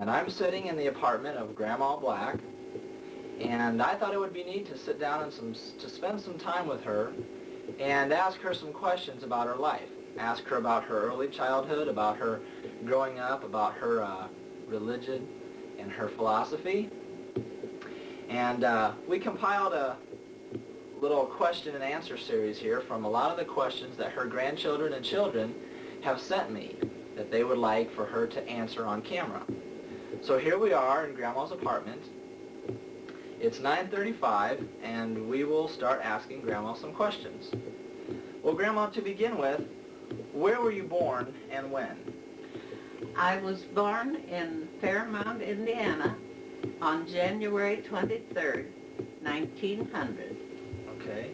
And I'm sitting in the apartment of Grandma Black, and I thought it would be neat to sit down and to spend some time with her and ask her some questions about her life. Ask her about her early childhood, about her growing up, about her religion and her philosophy. And we compiled a little question and answer series here from a lot of the questions that her grandchildren and children have sent me that they would like for her to answer on camera. So here we are in Grandma's apartment. It's 9:35, and we will start asking Grandma some questions. Well, Grandma, to begin with, where were you born and when? I was born in Fairmount, Indiana on January 23rd, 1900. Okay.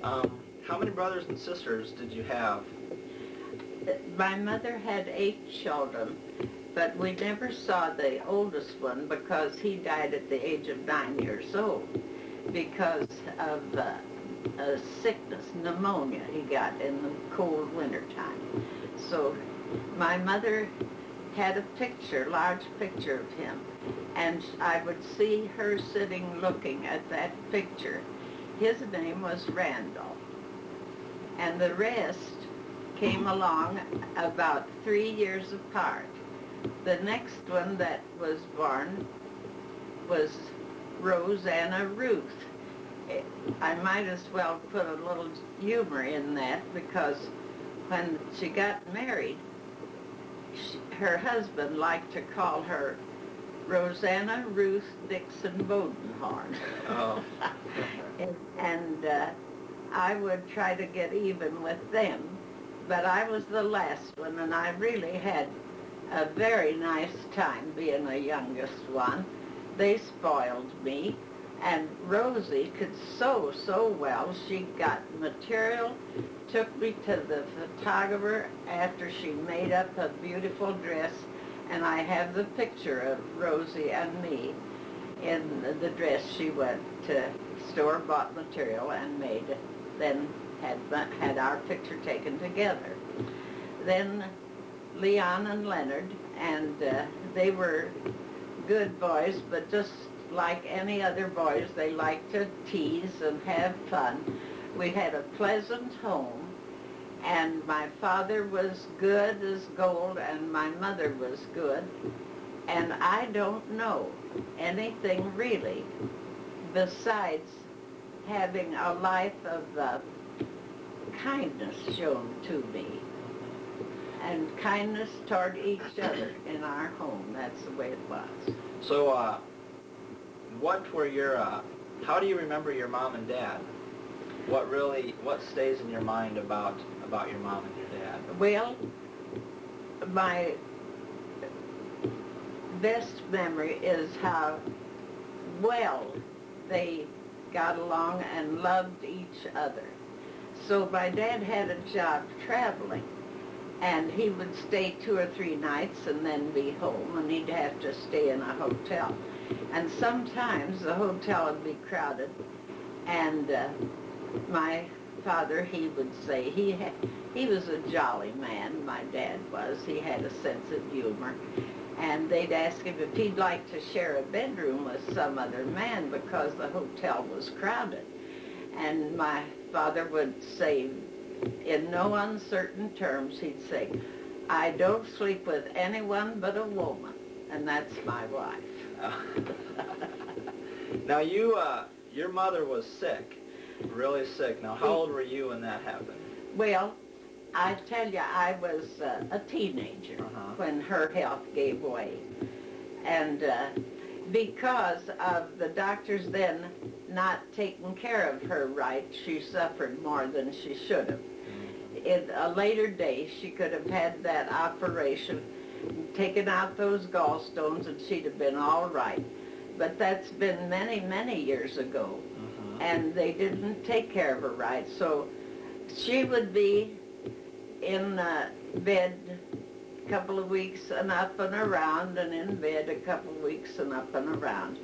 How many brothers and sisters did you have? My mother had 8 children, but we never saw the oldest one because he died at the age of 9 years old because of a sickness, pneumonia he got in the cold winter time. So my mother had a picture, large picture of him, and I would see her sitting looking at that picture. His name was Randall, and the rest came along about 3 years apart. The next one that was born was Rosanna Ruth. I might as well put a little humor in that because when she got married, her husband liked to call her Rosanna Ruth Dixon Bodenhorn. Oh. and I would try to get even with them, but I was the last one, and I really had a very nice time being the youngest one. They spoiled me, and Rosie could sew so well. She got material, took me to the photographer after she made up a beautiful dress, and I have the picture of Rosie and me in the dress she went to store-bought material and made, then had our picture taken together. Then Leon and Leonard, and they were good boys, but just like any other boys, they liked to tease and have fun. We had a pleasant home, and my father was good as gold, and my mother was good, and I don't know anything really besides having a life of kindness shown to me, and kindness toward each other in our home. That's the way it was. So, what were your, how do you remember your mom and dad? What stays in your mind about your mom and your dad? Well, my best memory is how well they got along and loved each other. So my dad had a job traveling, and he would stay 2 or 3 nights and then be home, and he'd have to stay in a hotel. And sometimes the hotel would be crowded, and my father, he would say, he was a jolly man, my dad was. He had a sense of humor. And they'd ask him if he'd like to share a bedroom with some other man because the hotel was crowded. And my father would say, in no uncertain terms, he'd say, I don't sleep with anyone but a woman, and that's my wife. Now your mother was sick, really sick. Now how old were you when that happened? Well, I tell you, I was a teenager when her health gave way. And because of the doctors then not taking care of her right, she suffered more than she should have. In a later day, she could have had that operation, taken out those gallstones, and she'd have been all right. But that's been many, many years ago, and they didn't take care of her right. So she would be in bed a couple of weeks and up and around, and in bed a couple of weeks and up and around.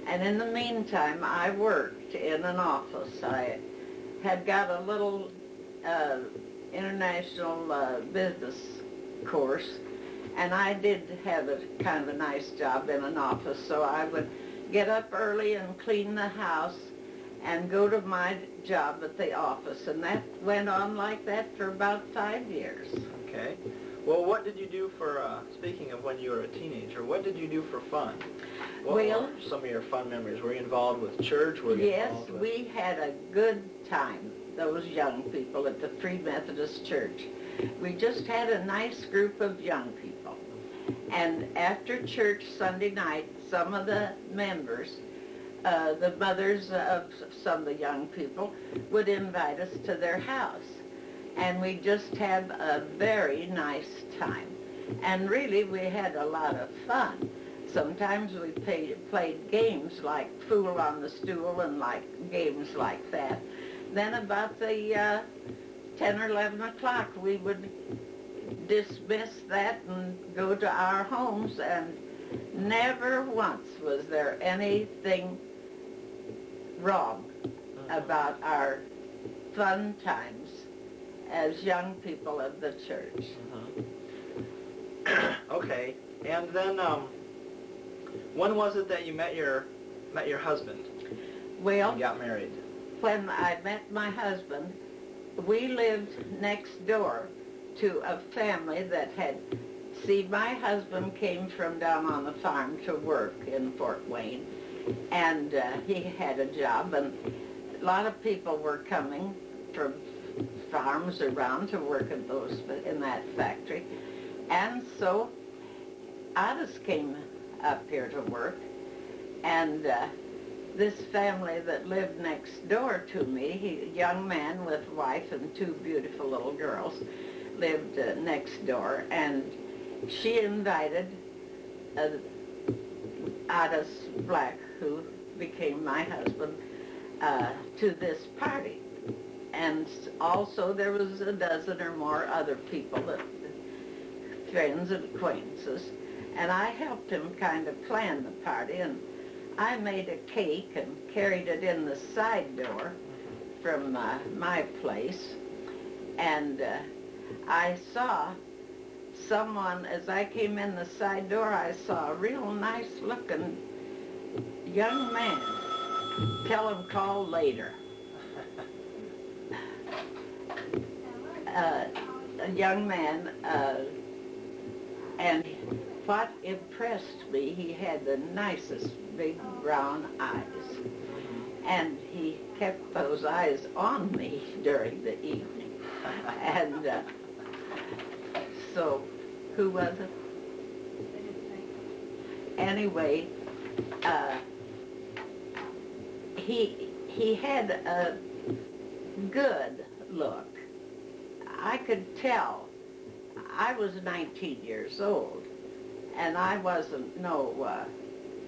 And in the meantime, I worked in an office. I had got a little international business course, And I did have a kind of a nice job in an office, so I would get up early and clean the house and go to my job at the office. And that went on like that for about 5 years. Okay. Well, what did you do for, speaking of when you were a teenager, what did you do for fun? What were some of your fun memories? Were you involved with church? Were you Yes, involved with... we had a good time, those young people at the Free Methodist Church. We just had a nice group of young people. And after church Sunday night, some of the members, the mothers of some of the young people, would invite us to their house. And we just have a very nice time. And really, we had a lot of fun. Sometimes we played games like Fool on the Stool and like games like that. Then about the 10 or 11 o'clock, we would dismiss that and go to our homes, and never once was there anything wrong about our fun times as young people of the church. Okay, and then when was it that you met your husband? Well, you got married. When I met my husband, we lived next door to a family that had, see, my husband came from down on the farm to work in Fort Wayne, and he had a job, and a lot of people were coming from farms around to work in that factory. And so I just came up here to work, and this family that lived next door to me, a young man with wife and 2 beautiful little girls, lived next door, and she invited Otis Black, who became my husband, to this party. And also there was a dozen or more other people, friends and acquaintances, and I helped him kind of plan the party, and I made a cake and carried it in the side door from my place, and I saw someone, as I came in the side door, I saw a real nice looking young man. Tell him call later. A young man, and what impressed me, he had the nicest big brown eyes, and he kept those eyes on me during the evening. And so, who was it? Anyway, he had a good look. I could tell. I was 19 years old, and I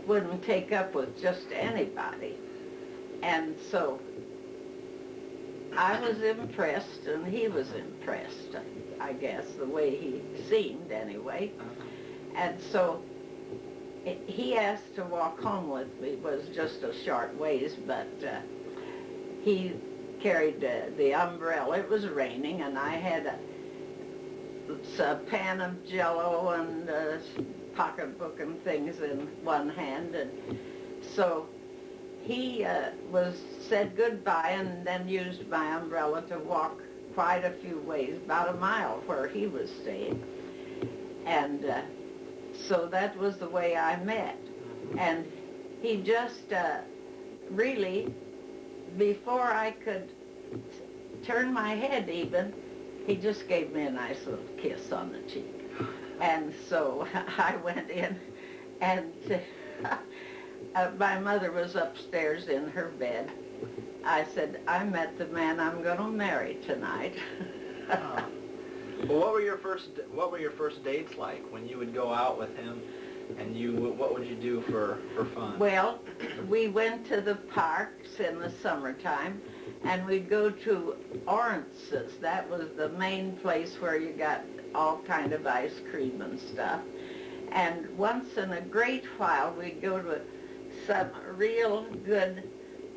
wouldn't take up with just anybody. And so I was impressed, and he was impressed, I guess, the way he seemed anyway. And so he asked to walk home with me. It was just a short ways, but he carried the umbrella. It was raining, and I had a pan of Jell-O and a pocketbook and things in one hand, and so he said goodbye and then used my umbrella to walk quite a few ways, about a mile where he was staying. And so that was the way I met. And he just really, before I could turn my head even, he just gave me a nice little kiss on the cheek. And so I went in, and my mother was upstairs in her bed. I said, I met the man I'm going to marry tonight. Well, what were your first dates like when you would go out with him, and what would you do for fun? Well, we went to the parks in the summertime, and we'd go to Orance's. That was the main place where you got all kind of ice cream and stuff. And once in a great while, we'd go to some real good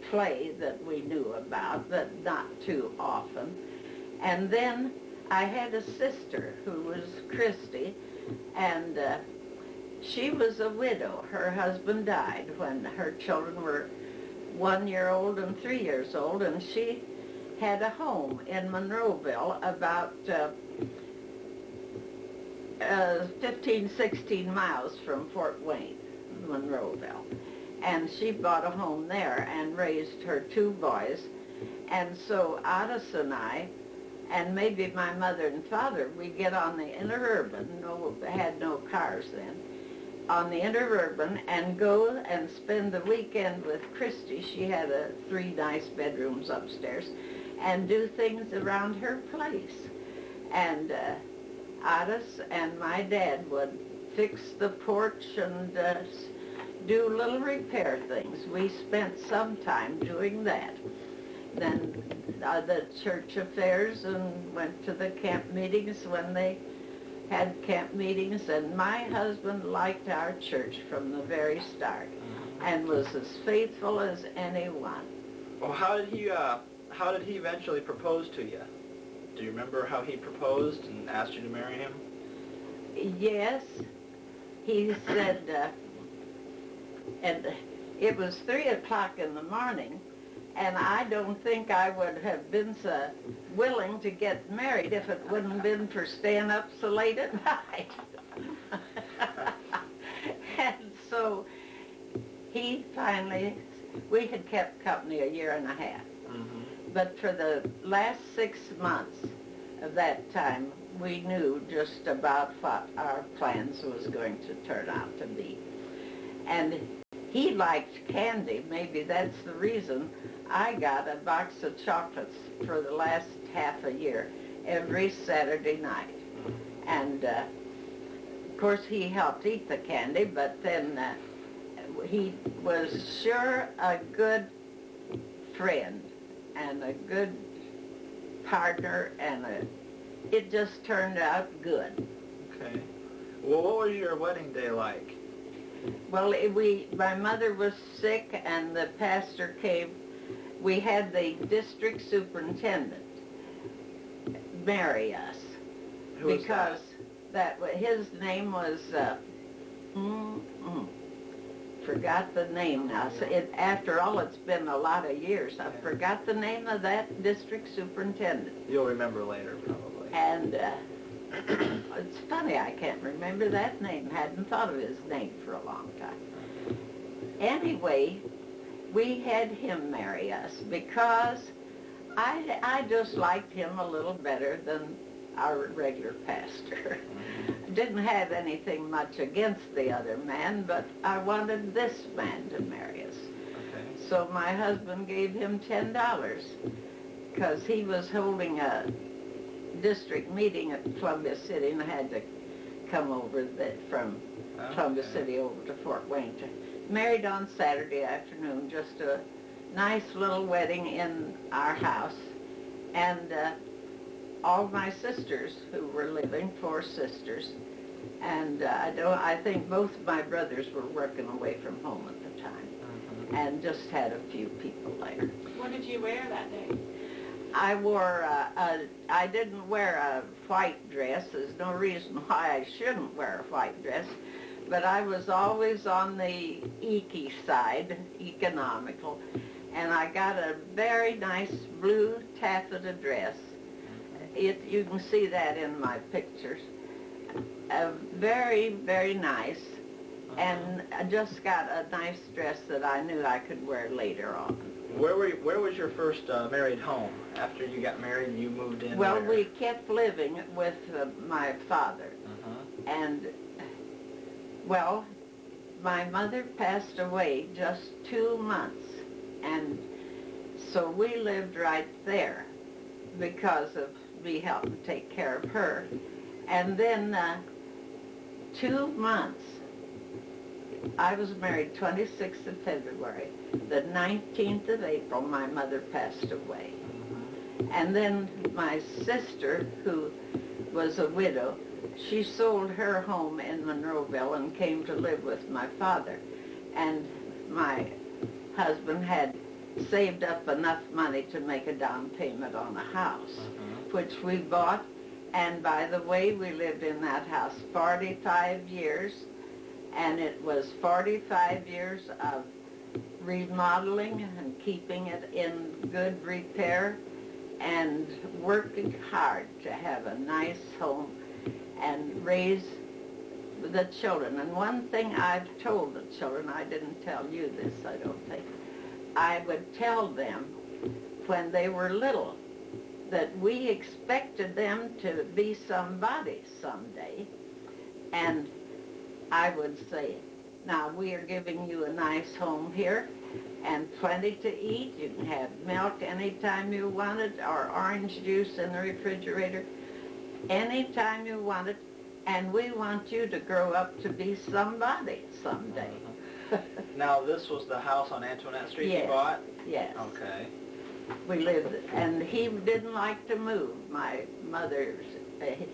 play that we knew about, but not too often. And then I had a sister who was Christy, And she was a widow. Her husband died when her children were 1 year old and 3 years old, and she had a home in Monroeville about 15, 16 miles from Fort Wayne, Monroeville. And she bought a home there and raised her 2 boys. And so Otis and I, and maybe my mother and father, we get on the interurban, had no cars then, on the interurban and go and spend the weekend with Christy. She had 3 nice bedrooms upstairs, and do things around her place. And Otis and my dad would fix the porch and do little repair things. We spent some time doing that. Then the church affairs, and went to the camp meetings when they had camp meetings. And my husband liked our church from the very start and was as faithful as anyone. Well, how did he eventually propose to you? Do you remember how he proposed and asked you to marry him? Yes, he said, and it was 3 o'clock in the morning, and I don't think I would have been so willing to get married if it wouldn't have been for staying up so late at night. And so he finally, we had kept company 1.5 years. But for the last 6 months of that time, we knew just about what our plans was going to turn out to be. And he liked candy. Maybe that's the reason I got a box of chocolates for the last half a year, every Saturday night. And, of course, he helped eat the candy, but then he was sure a good friend and a good partner, and it just turned out good. Okay. Well, what was your wedding day like? Well, my mother was sick, and the pastor came. We had the district superintendent marry us. Who was because his name was forgot the name now. So after all, it's been a lot of years. I forgot the name of that district superintendent. You'll remember later, probably. And it's funny, I can't remember that name. Hadn't thought of his name for a long time. Anyway, we had him marry us because I just liked him a little better than our regular pastor. Didn't have anything much against the other man, but I wanted this man to marry us. Okay. So my husband gave him $10 because he was holding a district meeting at Columbia City and had to come over from Columbia City over to Fort Wayne. Married on Saturday afternoon, just a nice little wedding in our house. And all my sisters who were living, 4 sisters, and I think both of my brothers were working away from home at the time, and just had a few people there. What did you wear that day? I wore I didn't wear a white dress. There's no reason why I shouldn't wear a white dress, but I was always on the eeky side, economical, and I got a very nice blue taffeta dress. You can see that in my pictures. Very, very nice, and I just got a nice dress that I knew I could wear later on. Where was your first married home? After you got married, you moved in? Well, we kept living with my father, and, well, my mother passed away just 2 months, and so we lived right there because of me helping take care of her. And then 2 months, I was married 26th of February. The 19th of April, my mother passed away. And then my sister, who was a widow, she sold her home in Monroeville and came to live with my father. And my husband had saved up enough money to make a down payment on a house, which we bought, And by the way, we lived in that house 45 years, and it was 45 years of remodeling and keeping it in good repair and working hard to have a nice home and raise the children. And one thing I've told the children, I didn't tell you this, I don't think, I would tell them when they were little that we expected them to be somebody someday. And I would say, now we are giving you a nice home here and plenty to eat. You can have milk anytime you want it, or orange juice in the refrigerator anytime you want it. And we want you to grow up to be somebody someday. Now, this was the house on Antoinette Street Yes. you bought? Yes. Okay. We lived, and he didn't like to move.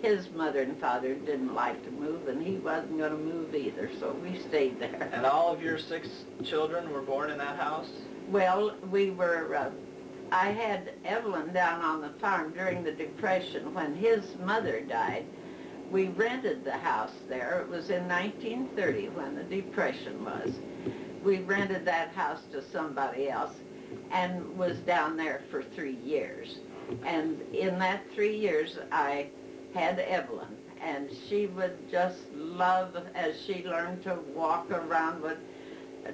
His mother and father didn't like to move, and he wasn't going to move either, so we stayed there. And all of your 6 children were born in that house? Well, I had Evelyn down on the farm during the Depression when his mother died. We rented the house there. It was in 1930 when the Depression was. We rented that house to somebody else and was down there for 3 years. And in that 3 years, I had Evelyn, and she would just love, as she learned to walk around,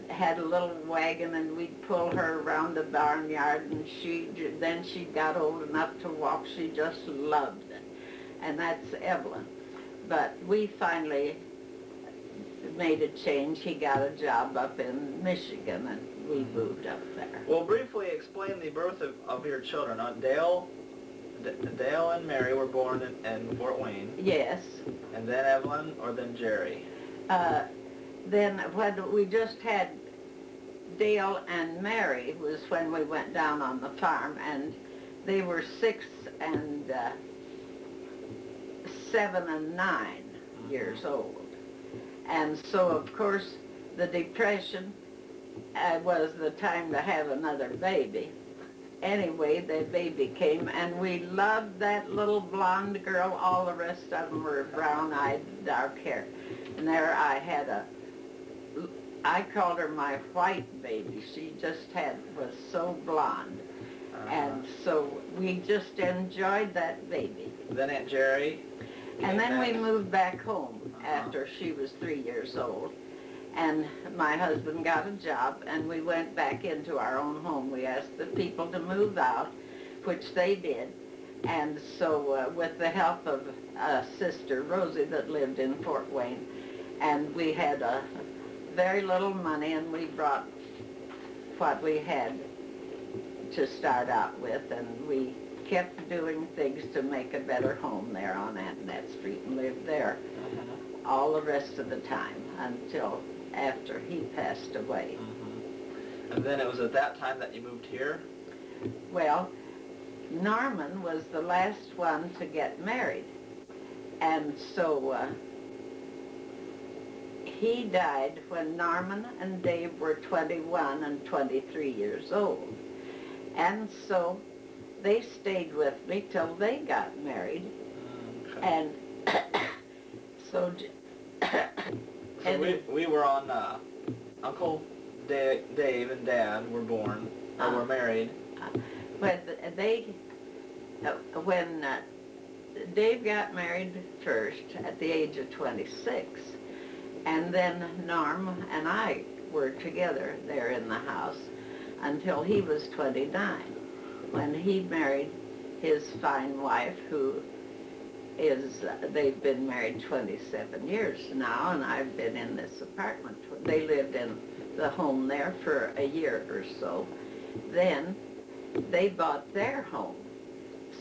had a little wagon, and we'd pull her around the barnyard, and then she got old enough to walk. She just loved it, and that's Evelyn. But we finally made a change. He got a job up in Michigan, and we moved up there. Well, briefly explain the birth of your children. Dale and Mary were born in Fort Wayne. Yes. And then Evelyn, or then Jerry? Then when we just had Dale and Mary was when we went down on the farm, and they were 6 and 7 and 9 years old. And so, of course, the Depression was the time to have another baby. Anyway, the baby came, and we loved that little blonde girl. All the rest of them were brown-eyed, dark hair. And there I had I called her my white baby. She just was so blonde. And so we just enjoyed that baby. Then Aunt Jerry? And then we moved back home after she was 3 years old. And my husband got a job, and we went back into our own home. We asked the people to move out, which they did. And so with the help of Sister Rosie that lived in Fort Wayne, and we had very little money, and we brought what we had to start out with, and we kept doing things to make a better home there on Antoinette Street and lived there all the rest of the time until after he passed away. And then it was at that time that you moved here? Well, Norman was the last one to get married, and so he died when Norman and Dave were 21 and 23 years old. And so they stayed with me till they got married. Okay. And so we were on Uncle Dave and Dad were born, or were married. When Dave got married first at the age of 26, and then Norm and I were together there in the house until he was 29, when he married his fine wife, who they've been married 27 years now, and I've been in this apartment. They lived in the home there for a year or so. Then they bought their home.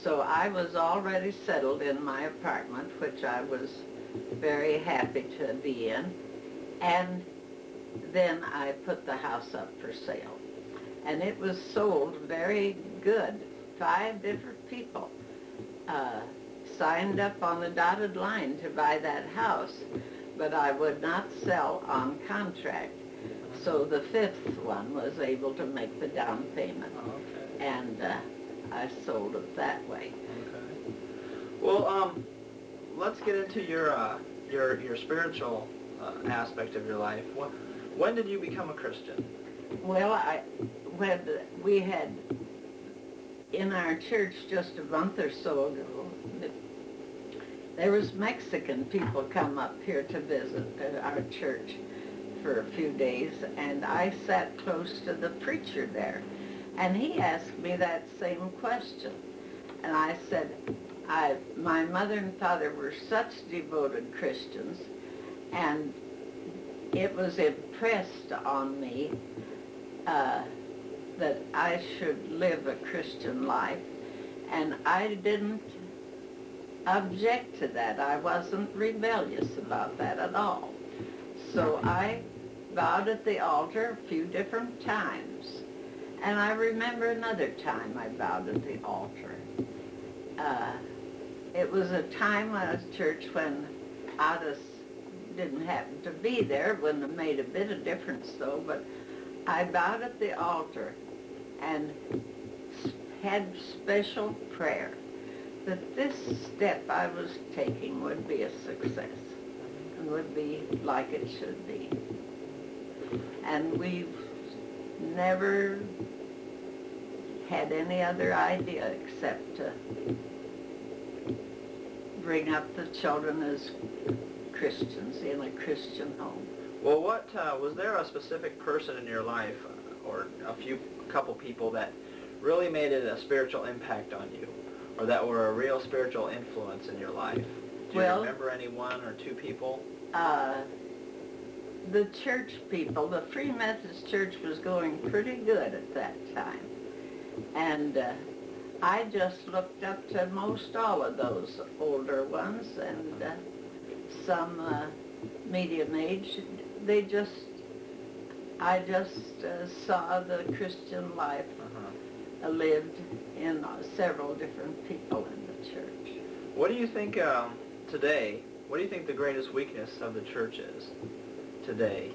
So I was already settled in my apartment, which I was very happy to be in. And then I put the house up for sale. And it was sold very good. 5 different people signed up on the dotted line to buy that house, but I would not sell on contract. So the 5th one was able to make the down payment. Okay. And I sold it that way. Okay. Well, let's get into your spiritual aspect of your life. When did you become a Christian? Well, when we had in our church just a month or so ago, there was Mexican people come up here to visit our church for a few days, and I sat close to the preacher there, and he asked me that same question, and I said, my mother and father were such devoted Christians, and it was impressed on me that I should live a Christian life, and I didn't object to that. I wasn't rebellious about that at all. So I vowed at the altar a few different times, and I remember another time I vowed at the altar. It was a time at church when Otis didn't happen to be there. It wouldn't have made a bit of difference though, but I bowed at the altar and had special prayer that this step I was taking would be a success and would be like it should be. And we've never had any other idea except to bring up the children as Christians in a Christian home. Well, was there a specific person in your life, or a couple people that really made it a spiritual impact on you, or that were a real spiritual influence in your life? Do you remember any one or two people? The church people, the Free Methodist Church was going pretty good at that time. And I just looked up to most all of those older ones, and some medium age. I just saw the Christian life lived in several different people in the church. What do you think today, what do you think the greatest weakness of the church is today,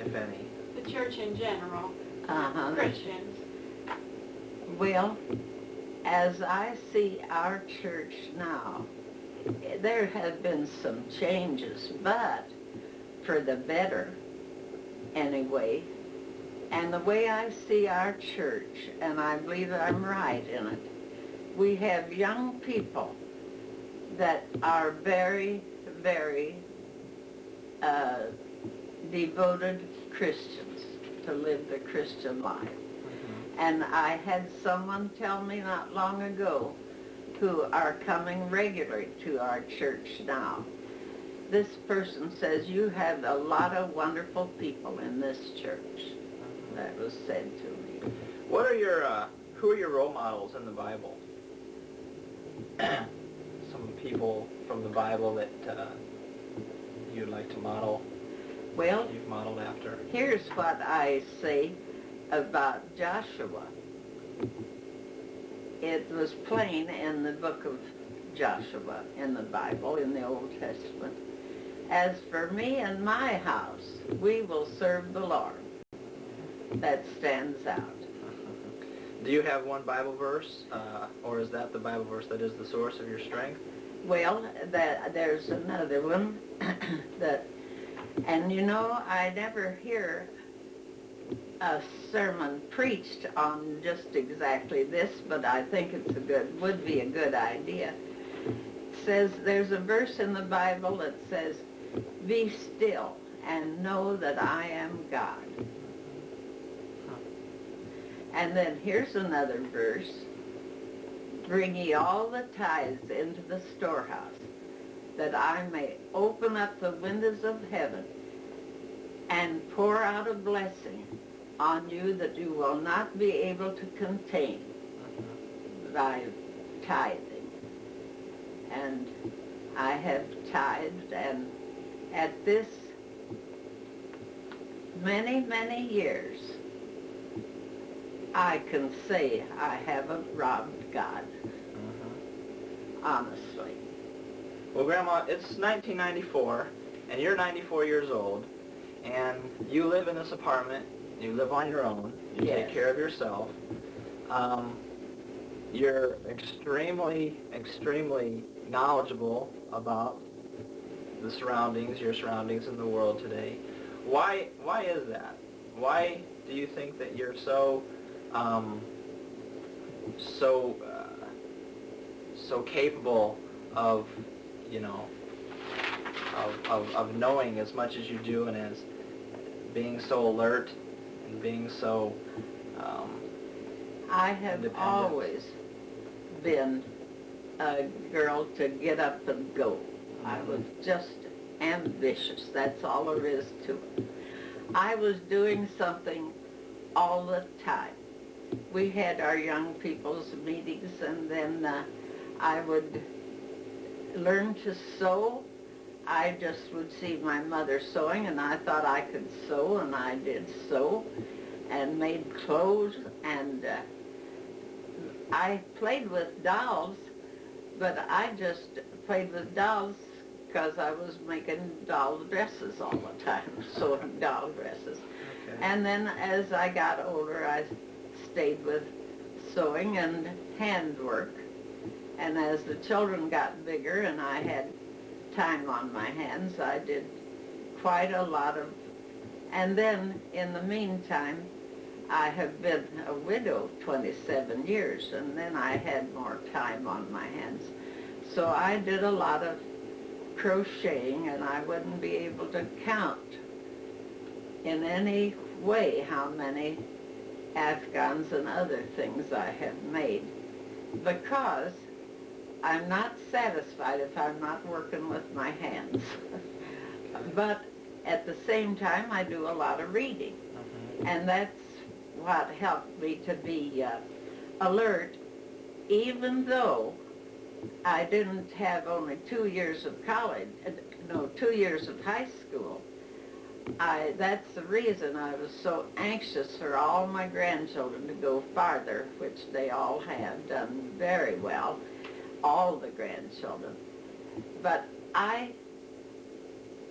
if any? The church in general, Uh-huh. Christians. Well, as I see our church now, there have been some changes, but for the better anyway. And the way I see our church, and I believe I'm right in it, we have young people that are very, very devoted Christians to live the Christian life. And I had someone tell me not long ago who are coming regularly to our church now. This person says, you have a lot of wonderful people in this church. That was said to me. What are who are your role models in the Bible? Some people from the Bible that you'd like to model, Well, you've modeled after? here's what I say about Joshua. It was plain in the book of Joshua in the Bible, in the Old Testament. As for me and my house, we will serve the Lord. That stands out. Do you have one Bible verse, or is that the Bible verse that is the source of your strength? Well, there's another one that, and you know, I never hear a sermon preached on just exactly this, but I think would be a good idea. It says, there's a verse in the Bible that says, be still and know that I am God. And then here's another verse, bring ye all the tithes into the storehouse, that I may open up the windows of heaven and pour out a blessing on you that you will not be able to contain by tithing. And I have tithed, and at this many, many years, I can say I haven't robbed God, honestly. Well, Grandma, it's 1994, and you're 94 years old, and you live in this apartment. You live on your own. You Yes. take care of yourself. You're extremely, extremely knowledgeable about the surroundings, your surroundings in the world today. Why is that? Why do you think that you're so capable of, you know, of knowing as much as you do, and as being so alert and being so I have independent? always been a girl to get up and go. I was just ambitious. That's all there is to it. I was doing something all the time. We had our young people's meetings, and then I would learn to sew. I just would see my mother sewing, and I thought I could sew, and I did sew and made clothes, and I played with dolls, but I just played with dolls because I was making doll dresses all the time, sewing doll dresses. Okay. And then as I got older, I stayed with sewing and handwork. And as the children got bigger and I had time on my hands, I did quite a lot of, and then in the meantime, I have been a widow 27 years, and then I had more time on my hands. So I did a lot of crocheting, and I wouldn't be able to count in any way how many Afghans and other things I have made, because I'm not satisfied if I'm not working with my hands. But at the same time, I do a lot of reading, and that's what helped me to be alert, even though I didn't have only 2 years of college, 2 years of high school. That's the reason I was so anxious for all my grandchildren to go farther, which they all have done very well, all the grandchildren. But I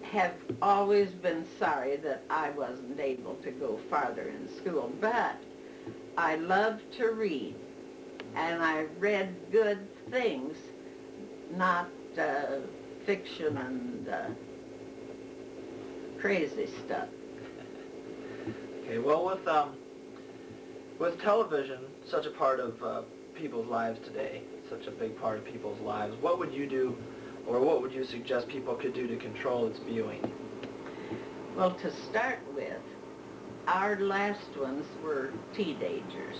have always been sorry that I wasn't able to go farther in school, but I love to read, and I read good things, not fiction and crazy stuff. Okay, well, with television such a part of people's lives today, such a big part of people's lives, what would you do, or what would you suggest people could do to control its viewing? Well, to start with, our last ones were teenagers,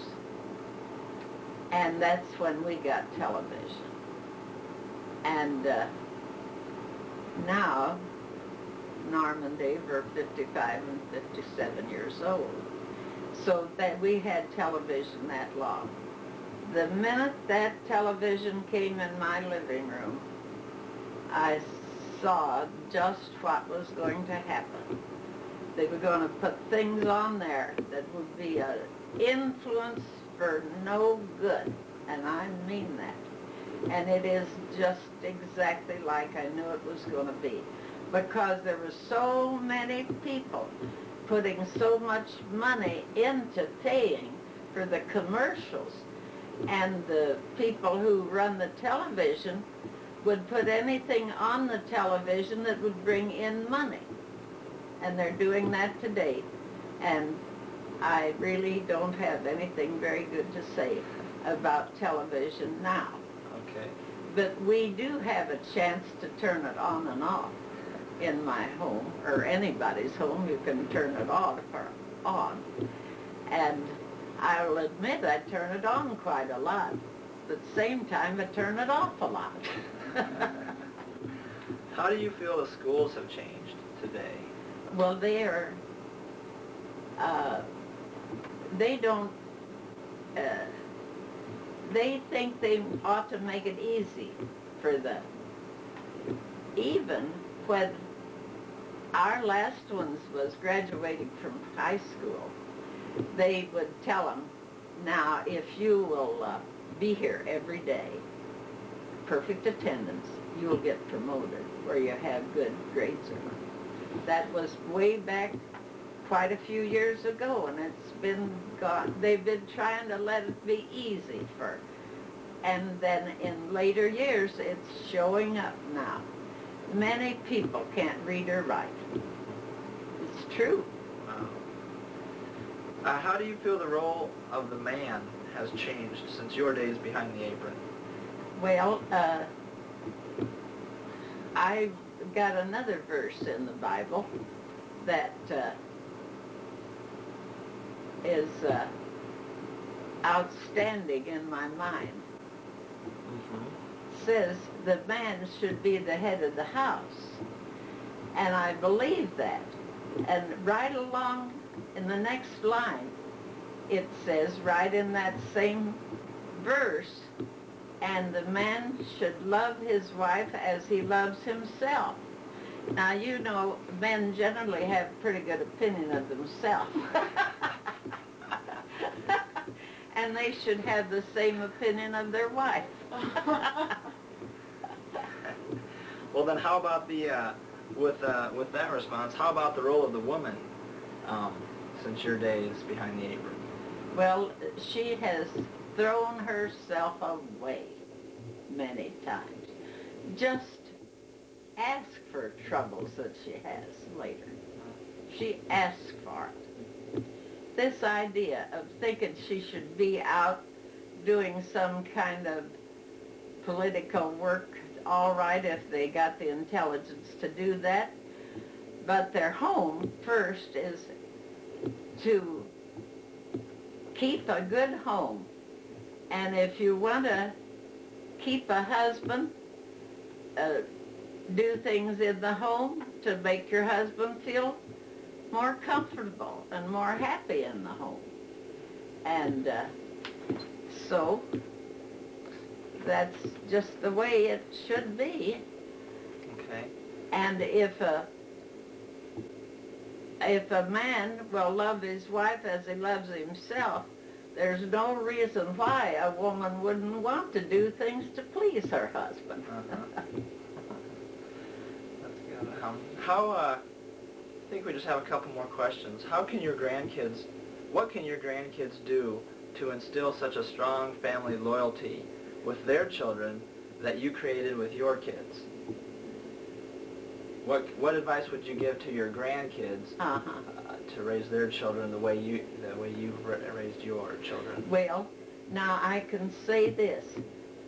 and that's when we got television. And now, Norm and Dave are 55 and 57 years old, so that we had television that long. The minute that television came in my living room, I saw just what was going to happen. They were going to put things on there that would be an influence for no good, and I mean that. And it is just exactly like I knew it was going to be, because there were so many people putting so much money into paying for the commercials, and the people who run the television would put anything on the television that would bring in money. And they're doing that today. And I really don't have anything very good to say about television now. Okay. But we do have a chance to turn it on and off in my home, or anybody's home. You can turn it off or on. And I'll admit I turn it on quite a lot. But at the same time, I turn it off a lot. How do you feel the schools have changed today? Well, they don't, they think they ought to make it easy for them. Even when our last ones was graduating from high school, they would tell them, now if you will be here every day, perfect attendance, you'll get promoted where you have good grades. That was way back quite a few years ago, and it's been gone. They've been trying to let it be easy for And then in later years, it's showing up now. Many people can't read or write. It's true. Wow. How do you feel the role of the man has changed since your days behind the apron? Well, I've got another verse in the Bible that is outstanding in my mind. Mm-hmm. Says the man should be the head of the house. And I believe that. And right along in the next line, it says, right in that same verse, and the man should love his wife as he loves himself. Now, you know, men generally have pretty good opinion of themselves. And they should have the same opinion of their wife. Well, then how about with that response, how about the role of the woman since your days behind the apron? Well, she has thrown herself away many times. Just ask for troubles that she has later. She asks for it. This idea of thinking she should be out doing some kind of political work, all right if they got the intelligence to do that, but their home first is to keep a good home. And if you want to keep a husband, do things in the home to make your husband feel more comfortable and more happy in the home. And so that's just the way it should be. Okay. And if a man will love his wife as he loves himself, there's no reason why a woman wouldn't want to do things to please her husband. Uh-huh. That's good. I think we just have a couple more questions. What can your grandkids do to instill such a strong family loyalty with their children that you created with your kids? What advice would you give to your grandkids to raise their children the way you've raised your children? Well, now I can say this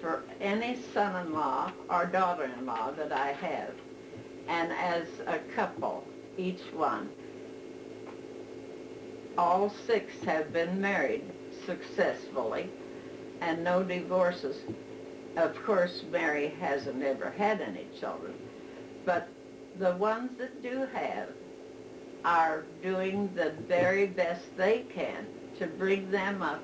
for any son-in-law or daughter-in-law that I have, and as a couple, each one, all 6 have been married successfully and no divorces. Of course, Mary hasn't ever had any children, but the ones that do have are doing the very best they can to bring them up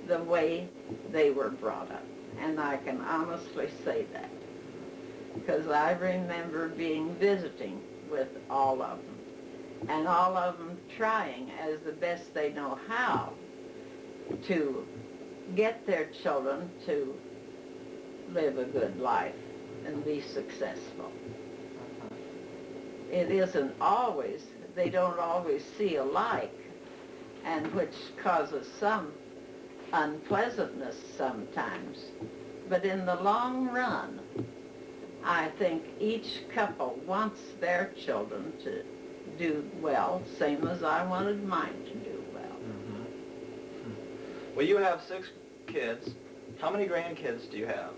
the way they were brought up. And I can honestly say that, because I remember visiting with all of them, and all of them trying as the best they know how to get their children to live a good life and be successful. It isn't always, they don't always see alike, and which causes some unpleasantness sometimes. But in the long run, I think each couple wants their children to do well, same as I wanted mine to do well. Mm-hmm. Well, you have 6 kids. How many grandkids do you have?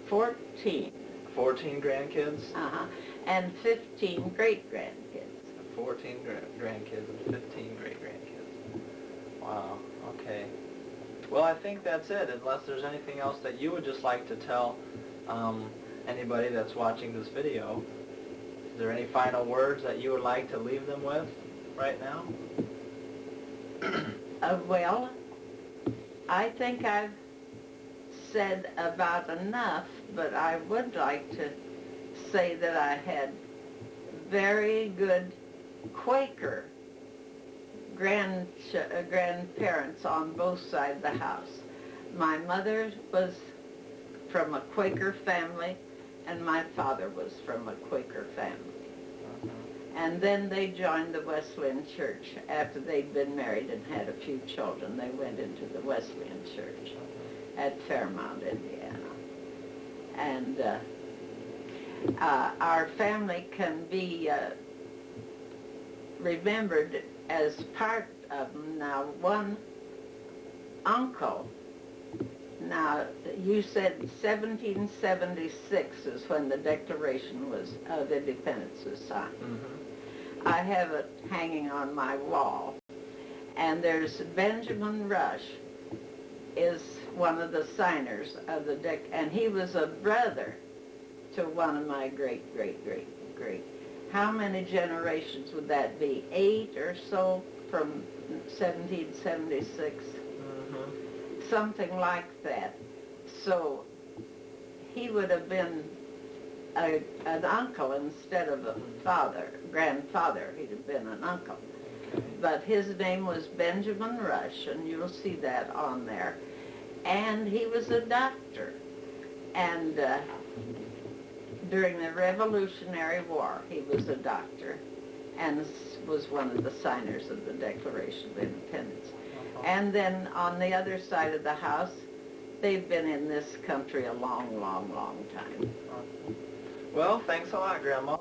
14. 14 grandkids? And 15 great-grandkids. 14 grandkids and 15 great-grandkids. Wow, okay. Well, I think that's it, unless there's anything else that you would just like to tell anybody that's watching this video. Is there any final words that you would like to leave them with right now? Well, I think I've said about enough, but I would like to say that I had very good Quaker grandparents on both sides of the house. My mother was from a Quaker family, and my father was from a Quaker family. And then they joined the Wesleyan Church after they'd been married and had a few children. They went into the Wesleyan Church at Fairmount, Indiana. And our family can be remembered as part of them. Now, one uncle, now you said 1776 is when the Declaration of Independence was signed. Mm-hmm. I have it hanging on my wall. And there's Benjamin Rush is one of the signers of the and he was a brother to one of my great. How many generations would that be? 8 or so from 1776? Mm-hmm. Something like that. So he would have been an uncle instead of a grandfather. He'd have been an uncle. Okay. But his name was Benjamin Rush, and you'll see that on there. And he was a doctor. And during the Revolutionary War, he was a doctor and was one of the signers of the Declaration of Independence. And then on the other side of the house, they've been in this country a long time. Well, thanks a lot, Grandma.